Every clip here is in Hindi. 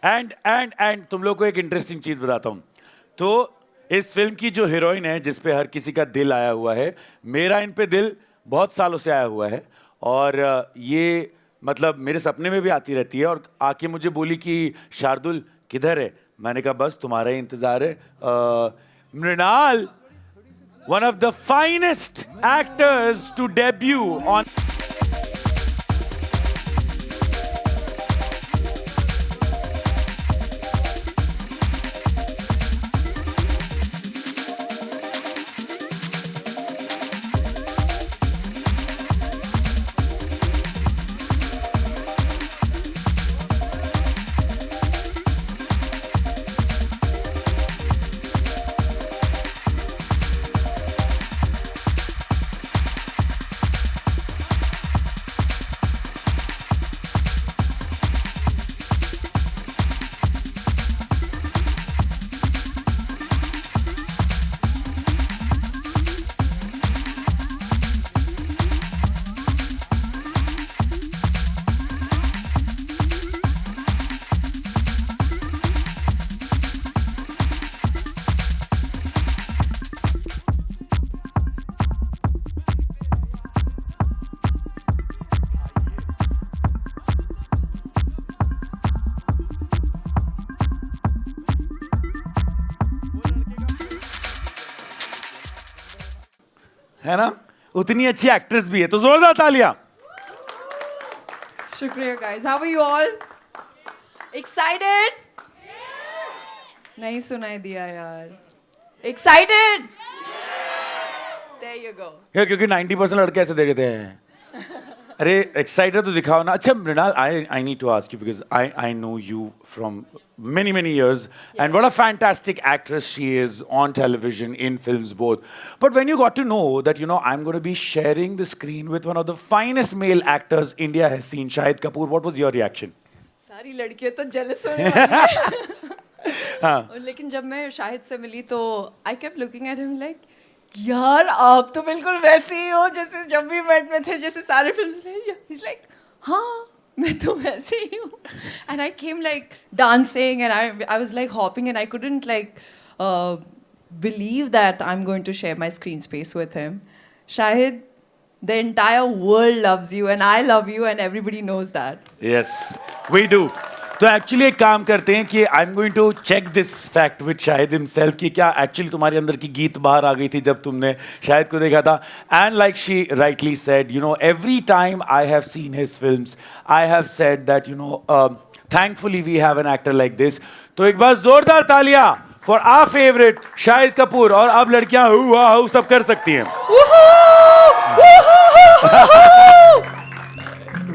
एंड तुम लोग को एक इंटरेस्टिंग चीज बताता हूँ. तो इस फिल्म की जो हीरोइन है जिस पे हर किसी का दिल आया हुआ है, मेरा इन पे दिल बहुत सालों से आया हुआ है. और ये मतलब मेरे सपने में भी आती रहती है और आके मुझे बोली कि शार्दुल किधर है. मैंने कहा बस तुम्हारा ही इंतजार है. Mrinal, one of the finest actors to debut on. है ना, उतनी अच्छी एक्ट्रेस भी है, तो जोरदार तालियां. शुक्रिया guys. How are you all? Excited? नहीं सुनाई दिया यार. Excited? There you go. यार क्योंकि 90% लड़के ऐसे देखते हैं. अरे एक्साइटेड तो दिखाओ ना. अच्छा Mrinal, I need to ask you because I know you from many years, and what a fantastic actress she is on television, in films both. But when you got to know that, you know, I'm going to be sharing the screen with one of the finest male actors India has seen, Shahid Kapoor, what was your reaction? सारी लड़कियां तो jealous होने वाली हैं. लेकिन जब मैं शाहिद से मिली तो I kept looking at him like, यार आप तो बिल्कुल वैसे ही हो जैसे जब भी मेट में थे, जैसे सारे फिल्म्स में. He's like, हाँ मैं तो वैसे ही हूँ. And I came like dancing and I was like hopping and I couldn't like believe that I'm going to share my screen space with him. Shahid, the entire world loves you and I love you and everybody knows that. Yes, we do. तो एक्चुअली एक काम करते हैं कि I am going to check this fact with Shahid himself कि क्या एक्चुअली तुम्हारे अंदर की गीत बाहर आ गई थी जब तुमने शाहिद को देखा था. And like she rightly said, you know, every time I have seen his films I have said that, you know, thankfully we have an actor like this. तो एक बार जोरदार तालियां for our favourite Shahid Kapoor. और अब लड़कियां हु सब कर सकती हैं.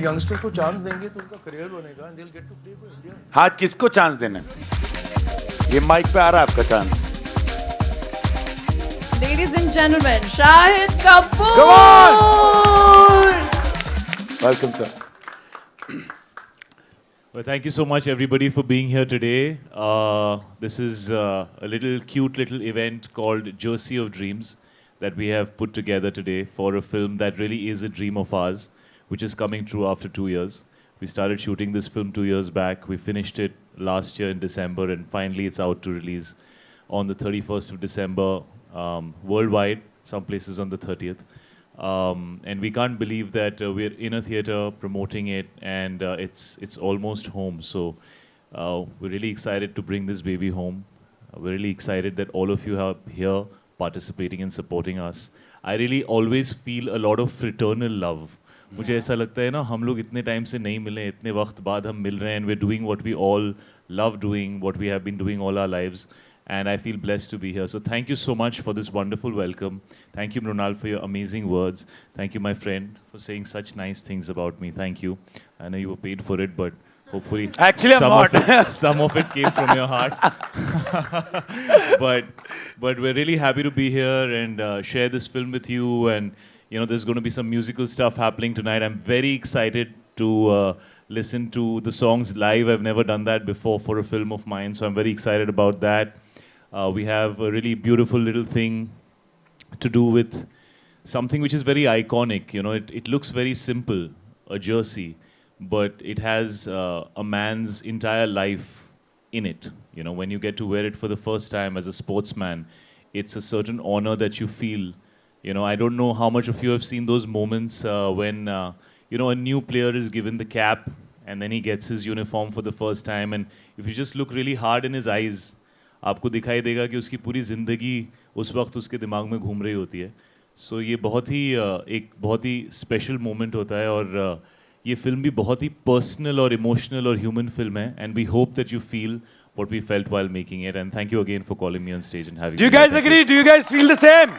यंगस्टर को चांस देंगे तो उनका करियर बनेगा and they'll get to play for India. हाथ किसको चांस देना है? ये माइक पे आ रहा है आपका chance. Ladies and gentlemen, Shahid Kapoor. Come on! Welcome, sir. Well, thank you so much, everybody, for being here today. This is a little cute little event called Jersey of Dreams that we have put together today for a film that really is a dream of ours, which is coming true after 2 years. We started shooting this film 2 years back. We finished it last year in December, and finally it's out to release on the 31st of December worldwide, some places on the 30th. And we can't believe that we're in a theater promoting it, and it's almost home. So we're really excited to bring this baby home. We're really excited that all of you are here participating and supporting us. I really always feel a lot of fraternal love. मुझे ऐसा लगता है ना, हम लोग इतने टाइम से नहीं मिले, इतने वक्त बाद हम मिल रहे हैं, and we're doing what we all love doing, what we have been doing all our lives, and I feel blessed to be here. So thank you so much for this wonderful welcome. Thank you, Mrunal, for your amazing words. Thank you, my friend, for saying such nice things about me. Thank you. I know you were paid for it, but hopefully Actually, I'm not. Some of it came from your heart. but we're really happy to be here and share this film with you. And you know, there's going to be some musical stuff happening tonight. I'm very excited to listen to the songs live. I've never done that before for a film of mine, so I'm very excited about that. We have a really beautiful little thing to do with something which is very iconic. You know, it looks very simple, a jersey, but it has a man's entire life in it. You know, when you get to wear it for the first time as a sportsman, it's a certain honor that you feel. You know, I don't know how much of you have seen those moments when, you know, a new player is given the cap and then he gets his uniform for the first time, and if you just look really hard in his eyes, आपको दिखाई देगा कि उसकी पूरी ज़िंदगी उस वक्त उसके दिमाग में घूम रही होती है. सो ये बहुत ही एक बहुत ही स्पेशल मोमेंट होता है, और ये फिल्म भी बहुत ही पर्सनल और इमोशनल और ह्यूमन फिल्म है, and we hope that you feel what we felt while making it, and thank you again for calling me on stage and having Do you me. guys agree? Do you guys feel the same?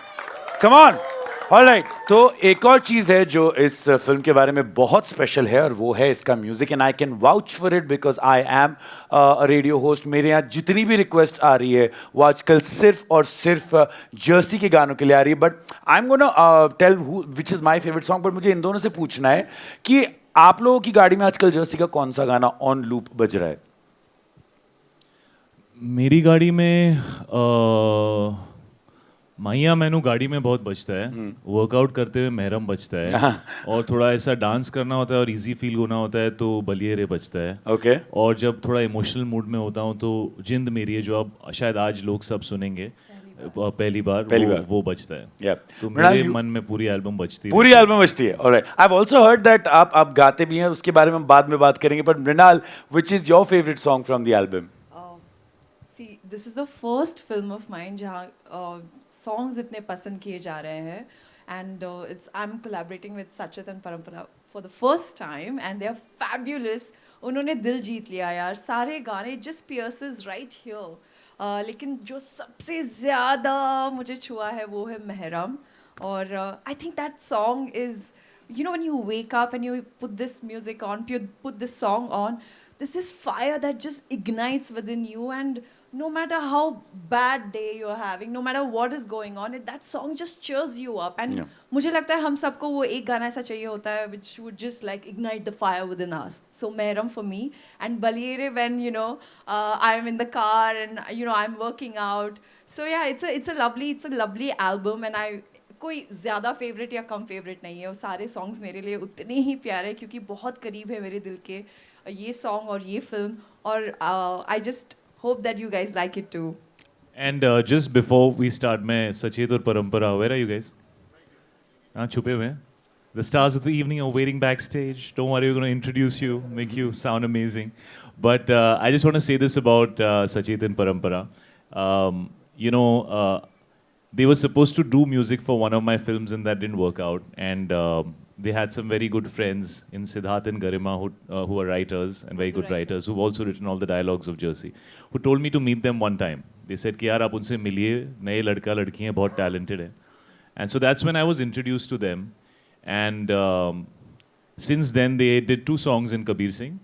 Come on. All right. तो एक और चीज़ है जो इस फिल्म के बारे में बहुत स्पेशल है, और वो है इसका music. And I can vouch for it because I am a radio host. मेरे यहाँ जितनी भी रिक्वेस्ट आ रही है वो आजकल सिर्फ और सिर्फ जर्सी के गानों के लिए आ रही है. But I am gonna tell who which is my favourite song. But मुझे इन दोनों से पूछना है कि आप लोगों की गाड़ी में आजकल जर्सी का कौन सा गाना ऑन लूप बज रहा है? मेरी गाड़ी में माइया मैनू गाड़ी में बहुत बजता है. वर्कआउट करते हुए महरम बजता है, और थोड़ा ऐसा डांस करना होता है और इजी फील होना होता है तो बलिएरे बजता है. ओके. और जब थोड़ा इमोशनल मूड में होता हूँ तो जिंद मेरी है, जो अब शायद आज लोग सब सुनेंगे पहली बार वो बजता है. Yeah. तो मेरे मन में पूरी एल्बम बजती है. पूरी एल्बम बजती है. Alright. I have also heard that आप गाते भी हैं, उसके बारे में बाद में बात करेंगे. But Mrinal, which is your favourite song from the album? See, this is the first film of mine जहाँ songs इतने पसंद किए जा रहे हैं, and I'm collaborating with Sachit and Parampara for the first time, and they are fabulous. उन्होंने दिल जीत लिया यार. सारे गाने just pierces right here. लेकिन जो सबसे ज़्यादा मुझे छुआ है वो है महरम. और I think that song is, you know, when you wake up and you put this music on, put this song on, there's this fire that just ignites within you, and no matter how bad day you're having, no matter what is going on, that song just cheers you up. And मुझे लगता है हम सबको वो एक गाना ऐसा चाहिए होता है which would just like ignite the fire within us. So Mehram for me, and Baliyere when, you know, I'm in the car and, you know, I'm working out. So yeah, it's a lovely album, and कोई ज़्यादा फेवरेट या कम फेवरेट नहीं है. वो सारे सॉन्ग्स मेरे लिए उतने ही प्यारे क्योंकि बहुत करीब है मेरे दिल के ये सॉन्ग और ये फिल्म. और I just hope that you guys like it too. And just before we start, मैं सचेत और परंपरा, where are you guys? हाँ, छुपे हुए हैं. The stars of the evening are waiting backstage. Don't worry, we're going to introduce you, make you sound amazing. But I just want to say this about Sachet and Parampara. You know, they were supposed to do music for one of my films, and that didn't work out. And they had some very good friends in Siddharth and Garima who are writers and very good writers who've also written all the dialogues of Jersey, who told me to meet them one time. They said कि यार आप उनसे मिलिए, नए लड़का लड़की हैं, बहुत talented हैं. And so that's when I was introduced to them. And since then they did 2 songs in Kabir Singh,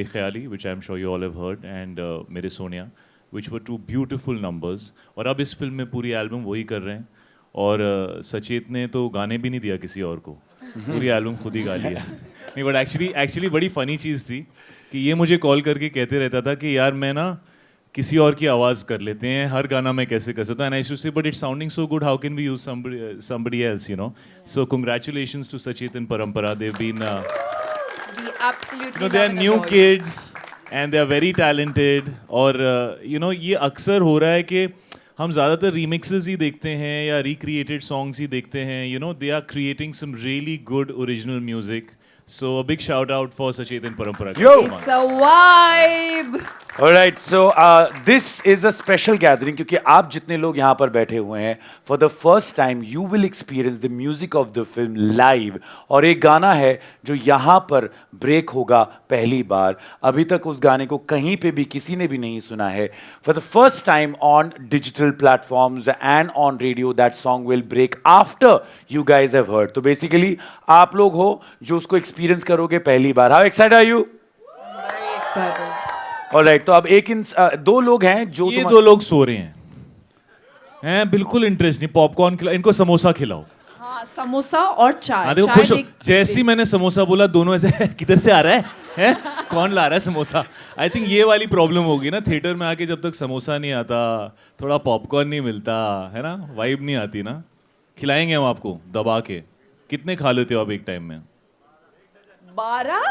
Bekhayali, which I'm sure you all have heard, and Mere Sonia, which were 2 beautiful numbers. और अब इस फिल्म में पूरी एल्बम वही कर रहे हैं. और सचेत ने तो गाने भी नहीं दिया किसी और को, पूरी एल्बम खुद ही गा लिया. नहीं, बट एक्चुअली बड़ी फनी चीज़ थी कि ये मुझे कॉल करके कहते रहता था कि यार मैं ना किसी और की आवाज़ कर लेते हैं, हर गाना मैं कैसे कर सकता हूँ. And I should say but it's sounding so good, how can we use somebody else, you know. So congratulations to Sachet and Parampara. They've been We absolutely you know, they are new kids and they are very talented. और you know, ये अक्सर हो रहा है कि हम ज़्यादातर रीमिक्सेस ही देखते हैं या रिक्रिएटेड सॉन्ग्स ही देखते हैं. You know, they are creating some really good original music. So a big shout out for Sachet and Parampara. Yo! It's a vibe. Alright, so this is a special gathering क्योंकि आप जितने लोग यहाँ पर बैठे हुए हैं, for the first time you will experience the music of the film live. और एक गाना है जो यहाँ पर ब्रेक होगा पहली बार. अभी तक उस गाने को कहीं पे भी किसी ने भी नहीं सुना है. For the first time on digital platforms and on radio, that song will break after you guys have heard. तो basically आप लोग हो जो उसको एक्सपीरियंस करोगे पहली बार. How excited are you? Very excited. Alright, तो अब दो लोग हैं जो ये 2 लोग सो रहे हैं बिल्कुल इंटरेस्ट नहीं. पॉपकॉर्न खिलाओ इनको, समोसा खिलाओ. हाँ, समोसा और चाय. हाँ, देखो खुश हो. जैसे मैंने समोसा बोला दोनों ऐसे किधर से आ रहा है कौन ला रहा है समोसा. आई थिंक ये वाली प्रॉब्लम होगी ना थिएटर में आके, जब तक समोसा नहीं आता, थोड़ा पॉपकॉर्न नहीं मिलता है ना, वाइब नहीं आती ना. खिलाएंगे हम आपको दबा के. कितने खा लेते हो आप एक टाइम में? 12.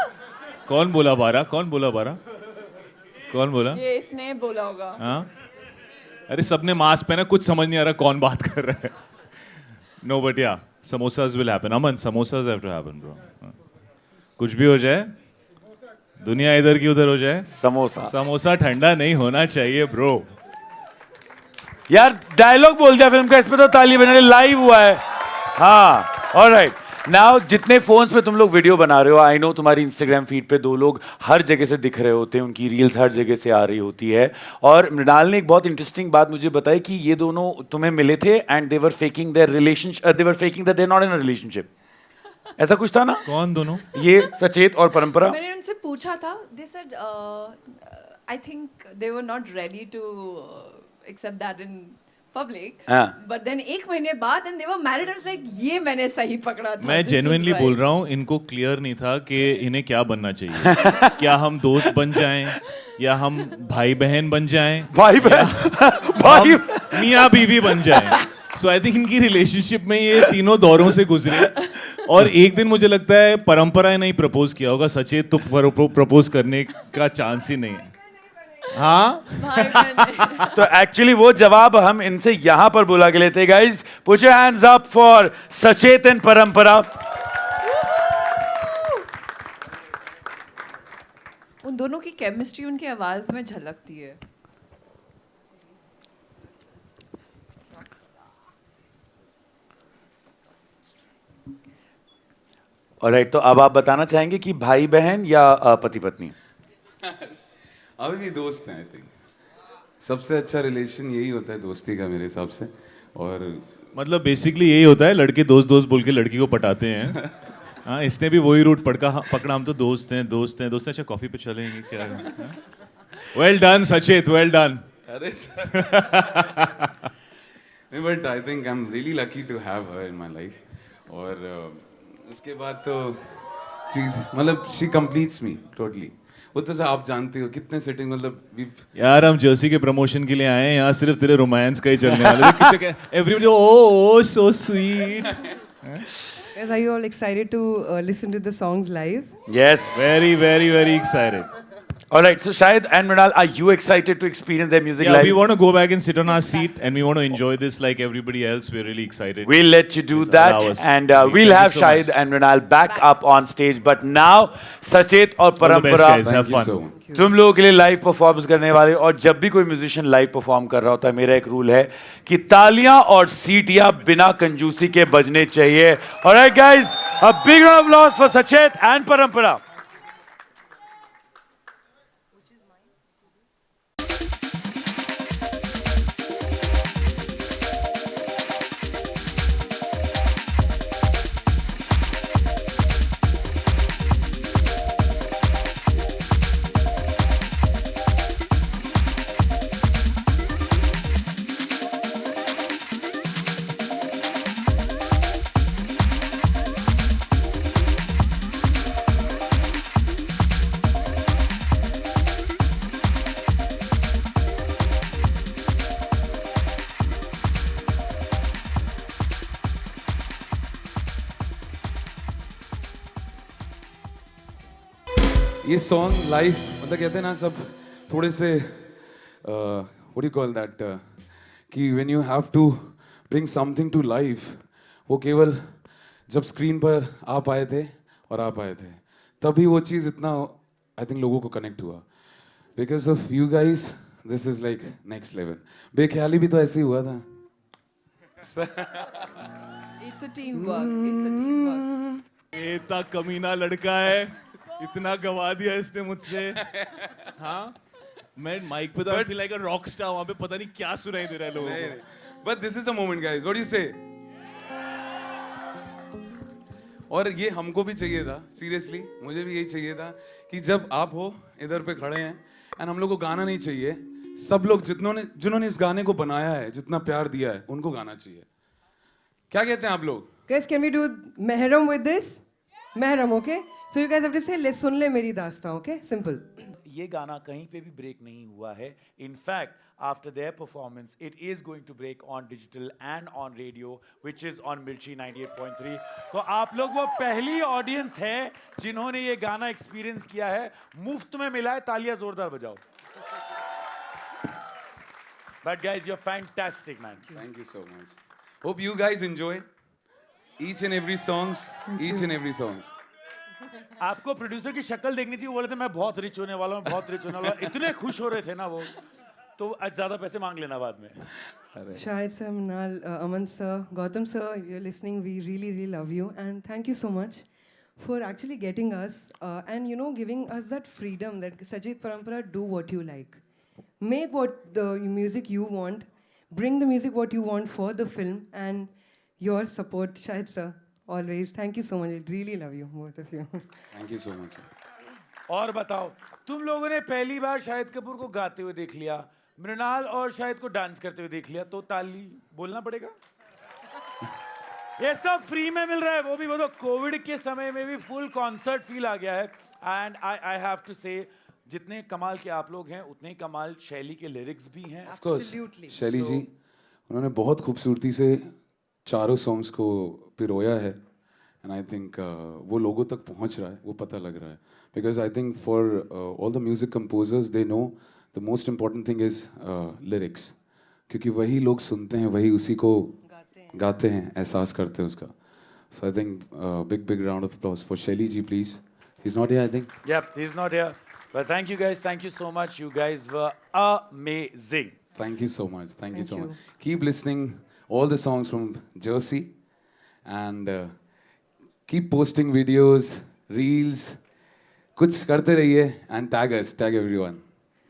कौन बोला 12? कौन बोला? ये इसने बोला होगा. हाँ? अरे सबने मास्क पहना, कुछ समझ नहीं आ रहा कौन बात कर रहा है. No, but yeah, samosas will happen. Aman, samosas have to happen, bro. कुछ भी हो जाए, दुनिया इधर की उधर हो जाए, समोसा. समोसा ठंडा नहीं होना चाहिए, ब्रो. यार डायलॉग बोल दिया फिल्म का, इस पे तो ताली बजाने. लाइव हुआ है. हाँ, ऑलराइट. नाउ जितने फोन्स पे तुम लोग वीडियो बना रहे हो, आई नो तुम्हारी इंस्टाग्राम फीड पे दो लोग हर जगह से दिख रहे होते हैं, उनकी रील्स हर जगह से आ रही होती है. और मृणाल ने एक बहुत इंटरेस्टिंग बात मुझे बताई कि ये दोनों तुम्हें मिले थे and they were faking their relationship, they were faking that they are not in a relationship. ऐसा कुछ था ना? कौन दोनों? ये सचेत और परंपरा. मैंने उनसे पूछा था. They said I think they were not ready to accept that in public. हाँ. But then एक महीने बाद and they were married. I was like ये मैंने सही पकड़ा था. मैं This is जेन्युइनली right. बोल रहा हूँ, इनको क्लियर नहीं था कि इन्हें क्या बनना चाहिए. क्या हम दोस्त बन जाएं या हम भाई बहन बन जाएं, भाई बहन भाई हम मियाँ बीवी बन जाएं. सो आई थिंक इनकी रिलेशनशिप में ये तीनों दौरों से गुजरे. और एक दिन मुझे लगता है परंपरा ने ही प्रपोज किया होगा. सचेत तो प्रपोज करने का चांस ही नहीं है. हाँ, भाई बहन. तो एक्चुअली वो जवाब हम इनसे यहां पर बुला के लेते. Guys put your hands up for सचेत एंड परंपरा. उन दोनों की केमिस्ट्री उनकी आवाज में झलकती है. ऑलराइट, तो अब आप बताना चाहेंगे कि भाई बहन या पति पत्नी? अभी भी दोस्त हैं. आई थिंक सबसे अच्छा रिलेशन यही होता है दोस्ती का मेरे हिसाब से. और मतलब बेसिकली यही होता है, लड़के दोस्त दोस्त बोल के लड़की को पटाते हैं. हाँ, इसने भी वही रूट पकड़ा. हम तो दोस्त हैं, दोस्त हैं, दोस्त हैं. अच्छा कॉफी पे चलेंगे क्या? Well done Sachet, well done. अरे but I think I am really lucky to have her in my life. और उसके बाद तो चीज मतलब शी कंप्लीट्स मी टोटली. वो तो आप जानते हो कितने सेटिंग मतलब यार हम जर्सी के प्रमोशन के लिए आए हैं, यहाँ सिर्फ तेरे रोमांस का ही चलने वाला है. कितने everybody oh so sweet. Guys, are you all excited to listen to the songs live? Yes. Very very very excited. Alright, so Shahid and Mrinal, are you excited to experience their music Yeah, live? we want to go back and sit on our seat and we want to enjoy this like everybody else. We're really excited. We'll let you do Just that, allow us. and Thank we'll you have so Shahid much. and Mrinal back up on stage. But now, Sachet और All the best, परंपरा guys. Have Thank you fun. so much. तुम लोगों के लिए लाइव परफॉर्मेंस करने वाले. और जब भी कोई म्यूजिशियन लाइव परफॉर्म कर रहा होता है, मेरा एक रूल है कि तालियां और सीटियां बिना कंजूसी के बजने चाहिए. Alright guys, a big round of applause for Sachet and परंपरा. ये सॉन्ग लाइफ मतलब कहते हैं ना सब थोड़े से व्हाट यू कॉल दैट कि when you have to bring something to life, वो केवल जब स्क्रीन पर आ पाए थे और आ पाए थे तभी वो चीज़ इतना आई थिंक लोगों को कनेक्ट हुआ. Because of you guys this is like next level. Bekhayali भी तो ऐसे ही हुआ था. It's a teamwork. It's a teamwork. ये इतना कमीना लड़का है, इतना गवा दिया इसने मुझसे. हाँ, मैं माइक पे तो I feel like a rock star. वहाँ पे पता नहीं क्या सुनाई दे रहा है लोगों को. But this is the moment guys, what do you से. और ये हमको भी चाहिए था, सीरियसली मुझे भी यही चाहिए था कि जब आप हो इधर पे खड़े हैं एंड हम लोग को गाना नहीं चाहिए, सब लोग जिन्होंने इस गाने को बनाया है, जितना प्यार दिया है, उनको गाना चाहिए. क्या कहते हैं आप लोग? Guys, can we do Mehram with this? Mehram, okay? So you guys have to say, ले सुन ले मेरी दास्तां, okay? Simple. ये गाना कहीं पे भी ब्रेक नहीं हुआ है. In fact after their performance it is going to break on digital and on radio which is on Mirchi 98.3. तो आप लोग वो पहली ऑडियंस है जिन्होंने ये गाना एक्सपीरियंस किया है. मुफ्त में मिला है, तालियां जोरदार बजाओ. But guys, you're fantastic, man. Thank you so much. Hope you guys enjoyed each and every songs. Each and every songs. आपको प्रोड्यूसर की शक्ल देखनी थी, वो बोले थे मैं बहुत रिच होने वाला हूँ, बहुत रिच होने वाला हूँ। इतने खुश हो रहे थे ना वो, तो आज ज्यादा पैसे मांग लेना बाद में। Shahid sir, Mrinal, Aman sir, Gautam sir, if you're listening, we really, really love you. And thank you so much for actually getting us and, you know, giving us that freedom that Sajid Parampara, do what you like. Make what the music you want. Bring the music what you want for the film. And your support, Shahid sir, always. Thank you so much. I really love you, both of you. Thank you so much. और बताओ, तुम लोगों ने पहली बार शाहिद कपूर को गाते हुए देख लिया, मृणाल और शाहिद को डांस करते हुए देख लिया, तो ताली बोलना पड़ेगा। ये सब फ्री में मिल रहा है, वो भी बोलो कोविड के समय में भी फुल कॉन्सर्ट फील आ गया है। एंड आई हैव टू से, जितने कमाल के आप लोग हैं उतने ही कमाल शैली के लिरिक्स भी हैं। Of course, Absolutely. शैली जी, उन्होंने बहुत खूबसूरती से चारों सॉन्ग्स को पिरोया है, एंड आई थिंक वो लोगों तक पहुंच रहा है, वो पता लग रहा है। Because I think for all the music composers, they know the most important thing is lyrics, क्योंकि वही लोग सुनते हैं, वही उसी को गाते हैं, एहसास करते हैं उसका। So I think big round of applause for Shaily ji, please. He is not here, I think. Yep, he's not here. But thank you guys, thank you so much. You guys were amazing. Thank you so much. Thank you Thank so you. much. Keep listening all the songs from Jersey, and keep posting videos, reels. कुछ करते रहिए and tag us, tag everyone.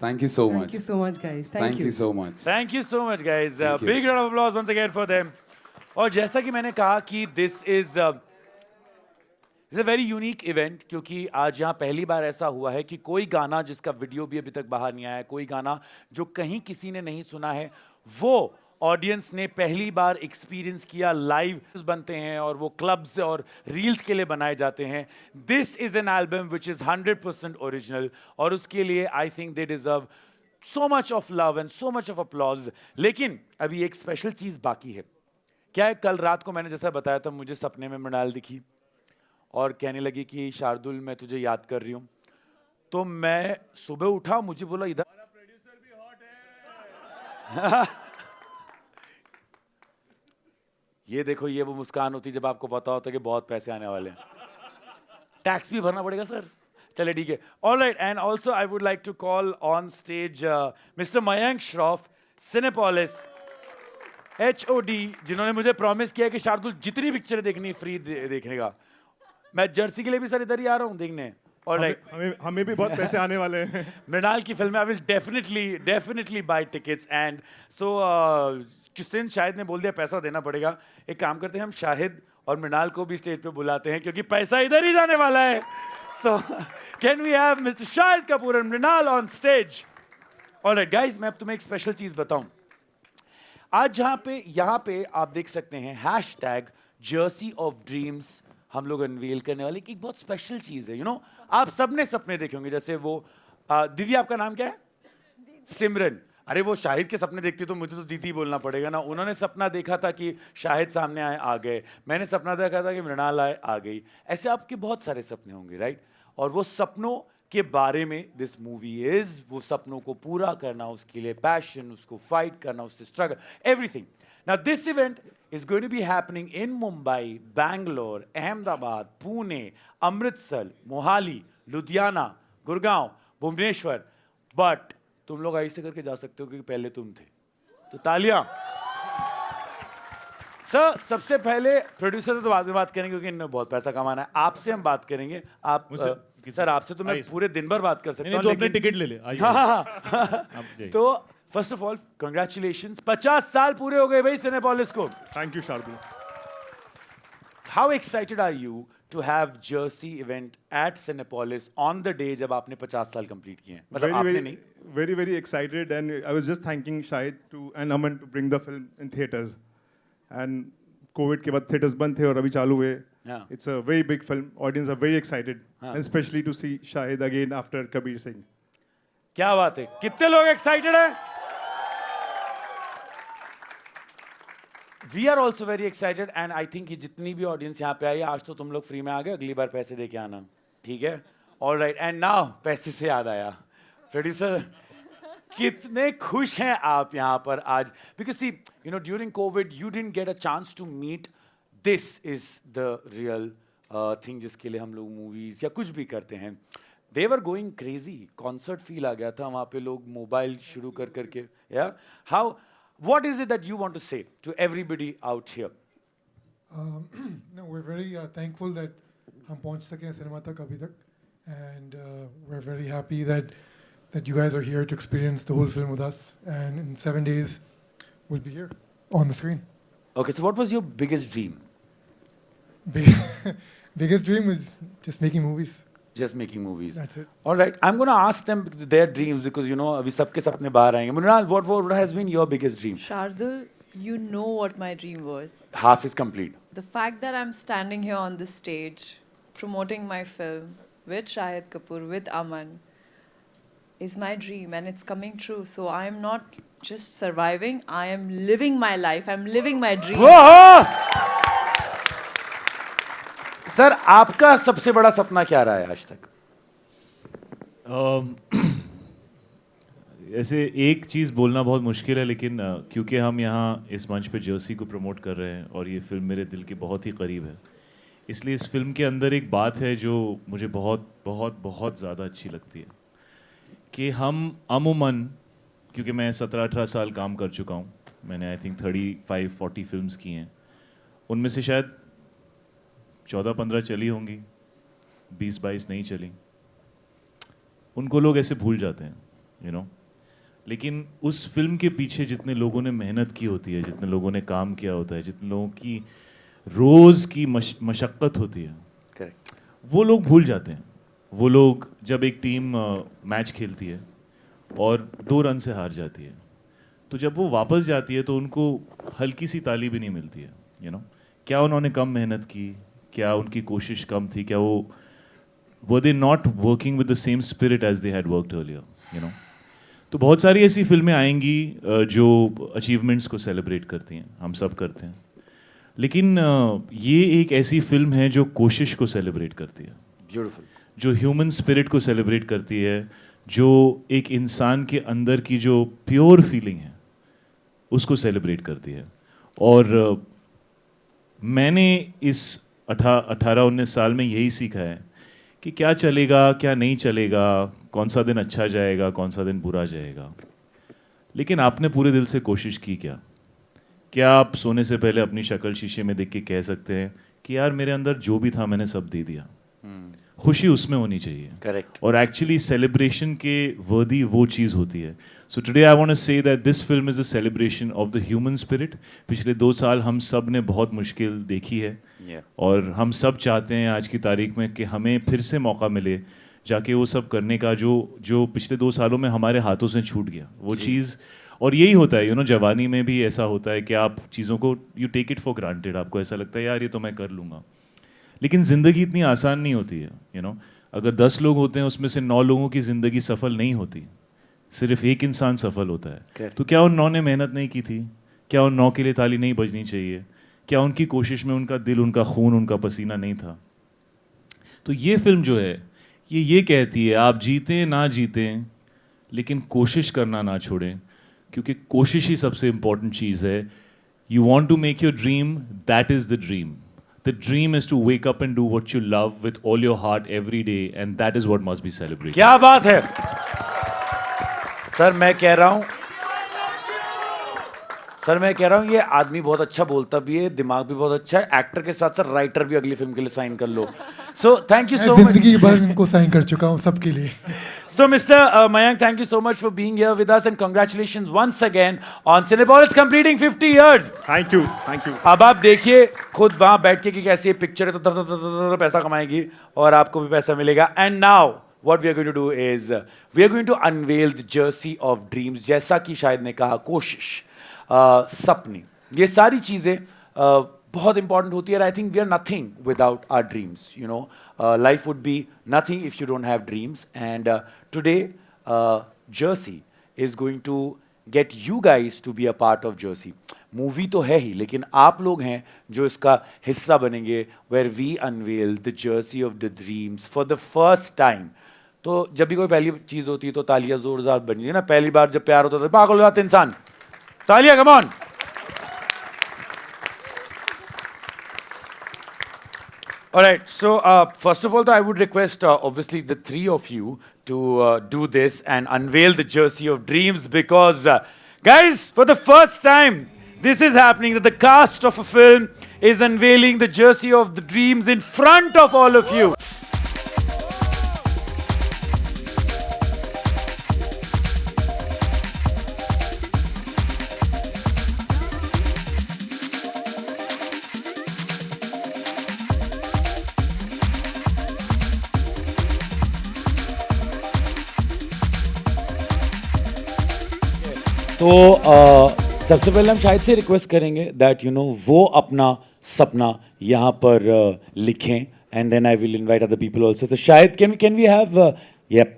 Thank you so much. Thank you so much, guys. Thank you so much. Thank you so much, guys. Thank you. Big round of applause once again for them. और जैसा कि मैंने कहा कि this is a very unique event, क्योंकि आज यहाँ पहली बार ऐसा हुआ है कि कोई गाना जिसका वीडियो भी अभी तक बाहर नहीं आया है, कोई गाना जो कहीं किसी ने नहीं सुना है, वो ऑडियंस ने पहली बार एक्सपीरियंस किया। लाइव बनते हैं और वो क्लब्स और रील्स के लिए बनाए जाते हैं। This is an album which is 100% original, और उसके लिए I think they deserve so much of love and so much of applause. लेकिन अभी एक स्पेशल चीज बाकी है। क्या है, कल रात को मैंने जैसा बताया था, मुझे सपने में मृणाल दिखी और कहने लगी कि शार्दुल मैं तुझे याद कर रही हूँ। तो मैं सुबह उठा, मुझे बोला इधर प्रोड्यूसर भी हॉट है। ये देखो, ये वो मुस्कान होती है जब आपको पता होता है कि बहुत पैसे आने वाले हैं। टैक्स भी भरना पड़ेगा सर। चले ठीक है, alright. And also I would like to call on stage mister Mayank Shroff, Cinepolis HOD, जिन्होंने मुझे प्रॉमिस किया कि शार्दुल जितनी पिक्चर देखनी फ्री देखने का। मैं जर्सी के लिए भी सर इधर ही आ रहा हूँ देखने। ऑलराइट, हमें भी बहुत पैसे आने वाले हैं। मृणाल की फिल्म, I will definitely buy tickets. And so Kisan Shahid ने बोल दिया पैसा देना पड़ेगा। एक काम करते हैं, हम शाहिद और मृणाल को भी स्टेज पे बुलाते हैं, क्योंकि पैसा इधर ही जाने वाला है। So can we have mister Shahid Kapoor and Mrunal on stage? Alright guys, मैं अब तुम्हें एक स्पेशल चीज बताऊं। आज यहाँ पे आप देख सकते हैं हैशटैग जर्सी ऑफ ड्रीम्स हम लोग अनवील करने वाले की एक बहुत स्पेशल चीज है। यू नो, आप सबने सपने देखे होंगे, जैसे वो दीदी, आपका नाम क्या है? सिमरन। अरे वो शाहिद के सपने देखती तो मुझे तो दीदी बोलना पड़ेगा ना। उन्होंने सपना देखा था कि शाहिद सामने आए, आ गए। मैंने सपना देखा था कि मृणाल आए, आ गई। ऐसे आपके बहुत सारे सपने होंगे, राइट? और वो सपनों के बारे में दिस मूवी इज। वो सपनों को पूरा करना, उसके लिए पैशन, उसको फाइट करना, उससे struggle, everything. Now this event is going to be happening in Mumbai, Bangalore, Ahmedabad, Pune, Amritsar, Mohali, Ludhiana, Gurgaon, Bhubaneswar. But तुम लोग ऐसे करके जा सकते हो क्योंकि पहले तुम थे। तो तालियां। सर, सबसे पहले प्रोड्यूसर से तो बाद में बात करेंगे क्योंकि इन्हें बहुत पैसा कमाना है। आपसे हम बात करेंगे। आप सर, आपसे तो मैं पूरे दिन भर बात कर सकता हूँ। तो अपने टिकट ले ले। तो फर्स्ट ऑफ ऑल कंग्रेचुलेशंस, 50 साल पूरे हो गए भाई सिनेपोलिस को। Thank you Shardul. How excited are you to have Jersey event at Cinepolis on the day जब आपने 50 साल कंप्लीट किए हैं? मतलब आपने नहीं। Very excited, and I was just thanking Shahid and Aman to bring the film in theaters. And COVID के बाद theaters बंद थे और अभी चालू हुए। Yeah. It's a very big film. Audience are very excited, हाँ. and especially to see Shahid again after Kabir Singh. क्या बात है, कितने लोग एक्साइटेड हैं? We are also very excited and I think जितनी भी ऑडियंस यहाँ पे आई है, आज तो तुम लोग फ्री में आ गए, अगली बार पैसे दे के आना, ठीक है? ऑलराइट, एंड नाउ पैसे से याद आया, प्रोड्यूसर कितने खुश हैं आप यहाँ पर आज, because see you know during Covid you didn't get a chance to meet, this is the real thing जिसके लिए हम लोग मूवीज या कुछ भी करते हैं. They were going crazy, concert feel आ गया था वहाँ पे, लोग मोबाइल शुरू कर करके. या how, what is it that you want to say to everybody out here? No, we're very thankful that हम पहुंच सके हैं सिनेमा तक अभी तक, and we're very happy that you guys are here to experience the whole film with us, and in 7 days we'll be here on the screen. Okay, so what was your biggest dream? Biggest dream is just making movies. Just making movies. That's it. All right, I'm going to ask them their dreams because you know अभी सबके सपने बाहर आएंगे. Mrinal, what has been your biggest dream? Shardul, you know what my dream was. Half is complete. The fact that I'm standing here on this stage promoting my film with Shahid Kapoor, with Aman, is my dream and it's coming true. So I am not just surviving, I am living my life. I'm living my dream. Sir आपका सबसे बड़ा सपना क्या रहा है आज तक? ऐसे एक चीज़ बोलना बहुत मुश्किल है, लेकिन क्योंकि हम यहाँ इस मंच पे जर्सी को प्रमोट कर रहे हैं और ये फिल्म मेरे दिल के बहुत ही करीब है, इसलिए इस फिल्म के अंदर एक बात है जो मुझे बहुत बहुत बहुत ज़्यादा अच्छी लगती है कि हम अमूमन, क्योंकि मैं 17-18 साल काम कर चुका हूँ, मैंने आई थिंक 35-40 फिल्म्स की हैं, उनमें से शायद 14-15 चली होंगी, 20-22 नहीं चली. उनको लोग ऐसे भूल जाते हैं, you know. लेकिन उस फिल्म के पीछे जितने लोगों ने मेहनत की होती है, जितने लोगों ने काम किया होता है, जितने लोगों की रोज़ की मशक्क़त होती है, करेक्ट, वो लोग भूल जाते हैं. वो लोग जब एक टीम मैच खेलती है और 2 रन से हार जाती है, तो जब वो वापस जाती है तो उनको हल्की सी ताली भी नहीं मिलती है, you know. क्या उन्होंने कम मेहनत की, क्या उनकी कोशिश कम थी, क्या वो were they not working with the same spirit as they had worked earlier, you know. तो बहुत सारी ऐसी फिल्में आएंगी जो अचीवमेंट्स को सेलिब्रेट करती हैं, हम सब करते हैं, लेकिन ये एक ऐसी फिल्म है जो कोशिश को सेलिब्रेट करती है, ब्यूटीफुल, जो ह्यूमन स्पिरिट को सेलिब्रेट करती है, जो एक इंसान के अंदर की जो प्योर फीलिंग है उसको सेलिब्रेट करती है. और मैंने इस 18-19 साल में यही सीखा है कि क्या चलेगा क्या नहीं चलेगा, कौन सा दिन अच्छा जाएगा, कौन सा दिन बुरा जाएगा, लेकिन आपने पूरे दिल से कोशिश की क्या? क्या आप सोने से पहले अपनी शक्ल शीशे में देख के कह सकते हैं कि यार मेरे अंदर जो भी था मैंने सब दे दिया? खुशी उसमें होनी चाहिए. करेक्ट. और एक्चुअली सेलिब्रेशन के वर्दी वो चीज़ होती है. So today I want to say that this film is a celebration of the human spirit. पिछले 2 साल हम सब ने बहुत मुश्किल देखी है, और हम सब चाहते हैं आज की तारीख में कि हमें फिर से मौका मिले जाके वो सब करने का जो पिछले 2 सालों में हमारे हाथों से छूट गया वो चीज़. और यही होता है, यू नो, जवानी में भी ऐसा होता है कि आप चीज़ों को you take it for granted. आपको ऐसा लगता है यार ये तो मैं कर लूँगा, लेकिन ज़िंदगी इतनी आसान नहीं होती है, यू नो. अगर 10 लोग होते हैं उसमें से 9 लोगों की ज़िंदगी सफल नहीं होती, सिर्फ एक इंसान सफल होता है. तो क्या उन 9 ने मेहनत नहीं की थी? क्या उन 9 के लिए ताली नहीं बजनी चाहिए? क्या उनकी कोशिश में उनका दिल, उनका खून, उनका पसीना नहीं था? तो ये फिल्म जो है ये कहती है आप जीतें ना जीतें, लेकिन कोशिश करना ना छोड़ें, क्योंकि कोशिश ही सबसे इम्पोर्टेंट चीज़ है. You want to make your dream, that is the dream. The dream is to wake up and do what you love with all your heart every day, and that is what must be celebrated. क्या बात है सर. मैं कह रहा हूँ ये आदमी बहुत अच्छा बोलता भी है, दिमाग भी बहुत अच्छा है, एक्टर के साथ साथ राइटर भी अगली फिल्म के लिए साइन कर लो. So thank you so much. जिंदगी भर इनको साइन कर चुका हूँ सबके लिए. So, Mr. Mayank, thank you so much for being here with us, and congratulations once again on Cinepolis completing 50 years. Thank you, thank you. अब आप देखिए खुद वहां बैठ के कि कैसी पिक्चर है, तो दर पैसा कमाएगी और आपको भी पैसा मिलेगा. And now what we are going to do is we are going to unveil the jersey of dreams. जैसा कि शायद ने कहा, कोशिश, सपने, ये सारी चीजें बहुत इंपॉर्टेंट होती है. I think we are nothing without our dreams, you know. Life would be nothing if you don't have dreams, and today Jersey is going to get you guys to be a part of Jersey. Movie तो है ही, लेकिन आप लोग हैं जो इसका हिस्सा बनेंगे, where we unveil the jersey of the dreams for the first time. तो जब भी कोई पहली चीज होती है तो तालियां जोरदार बन है ना. पहली बार जब प्यार होता है तो पागल हो जाते इंसान. तालियां, come on. All right. So first of all, though, I would request obviously the three of you to do this and unveil the jersey of dreams because, guys, for the first time, this is happening that the cast of a film is unveiling the jersey of the dreams in front of all of you. तो सबसे पहले हम शायद से रिक्वेस्ट करेंगे दैट यू नो वो अपना सपना यहाँ पर लिखें and then I will invite other people also. तो शायद can we have yep.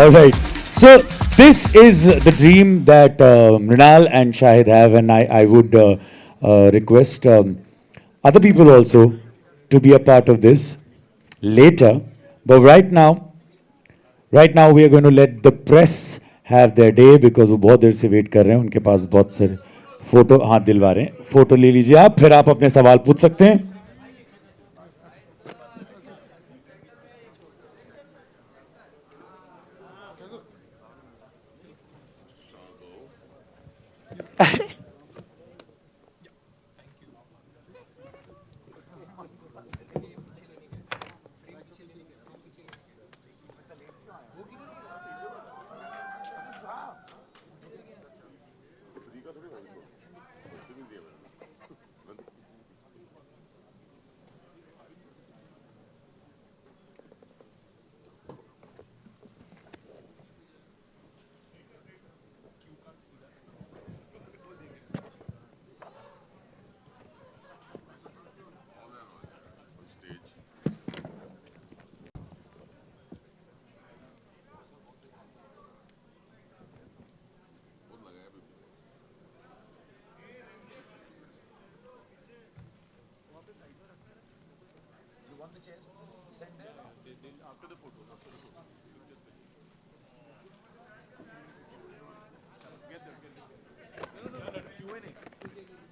All right. So this is the dream that Mrinal and Shahid have, and I would request other people also to be a part of this later. But right now we are going to let the press have their day because वो बहुत देर से वेट कर रहे हैं. उनके पास बहुत सारे फोटो हाथ दिलवा रहे हैं. फोटो ले लीजिए आप, फिर आप अपने सवाल पूछ सकते हैं.